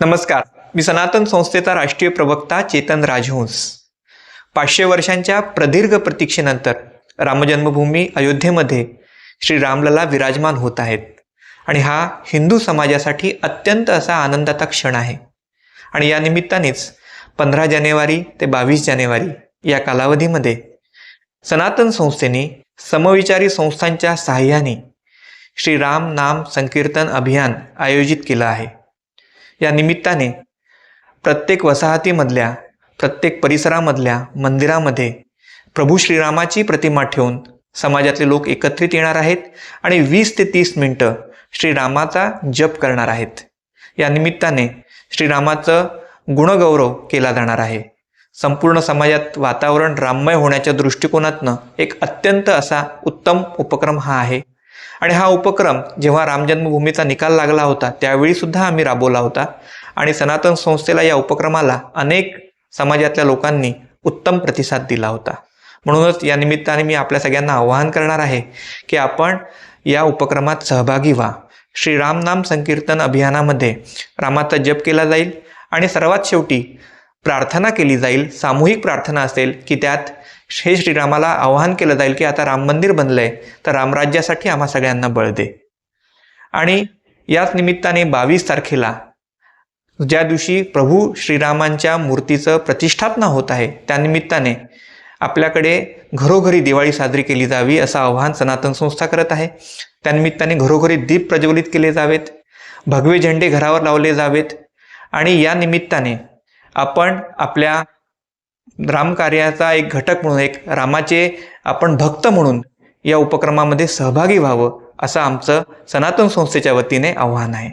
नमस्कार, मी सनातन संस्थेचा राष्ट्रीय प्रवक्ता चेतन राजहंस। 500 वर्षांच्या प्रदीर्घ प्रतीक्षेनंतर रामजन्मभूमी अयोध्येमध्ये श्री रामलला विराजमान होत आहेत आणि हा हिंदू समाजासाठी अत्यंत असा आनंदाचा क्षण आहे। आणि या निमित्तानेच 15 जानेवारी ते 22 जानेवारी या कालावधीमध्ये सनातन संस्थेने समविचारी संस्थांच्या सहाय्याने श्री राम नाम संकीर्तन अभियान आयोजित केलं आहे। या निमित्ताने प्रत्येक वसाहतीमधल्या प्रत्येक परिसरामधल्या मंदिरामध्ये प्रभू श्रीरामाची प्रतिमा ठेवून समाजातले लोक एकत्रित येणार आहेत आणि 20 ते 30 मिनिटं श्रीरामाचा जप करणार आहेत। या निमित्ताने श्रीरामाचं गुणगौरव केला जाणार आहे। संपूर्ण समाजात वातावरण राममय होण्याच्या दृष्टिकोनातनं एक अत्यंत असा उत्तम उपक्रम हा आहे। आणि हा उपक्रम जेव्हा रामजन्मभूमीचा निकाल लागला होता त्यावेळी सुद्धा आम्ही राबवला होता आणि सनातन संस्थेला या उपक्रमाला अनेक समाजातल्या लोकांनी उत्तम प्रतिसाद दिला होता। म्हणूनच या निमित्ताने मी आपल्या सगळ्यांना आवाहन करणार आहे की आपण या उपक्रमात सहभागी व्हा। श्री राम नाम संकीर्तन अभियानामध्ये रामाचा जप केला जाईल आणि सर्वात शेवटी प्रार्थना केली जाईल। सामूहिक प्रार्थना असेल की त्यात हे श्रीरामाला आवाहन केलं जाईल की आता राम मंदिर बनलंय तर रामराज्यासाठी आम्हा सगळ्यांना बळ दे। आणि याच निमित्ताने 22 तारखेला ज्या दिवशी प्रभू श्रीरामांच्या मूर्तीचं प्रतिष्ठापना होत आहे त्यानिमित्ताने आपल्याकडे घरोघरी दिवाळी साजरी केली जावी असं आवाहन सनातन संस्था करत आहे। त्यानिमित्ताने घरोघरी दीप प्रज्वलित केले जावेत, भगवे झेंडे घरावर लावले जावेत आणि या निमित्ताने आपण आपल्या रामकार्याचा एक घटक म्हणून, एक रामाचे आपण भक्त म्हणून या उपक्रमामध्ये सहभागी व्हावं असं आमचं सनातन संस्थेच्या वतीने आव्हान आहे।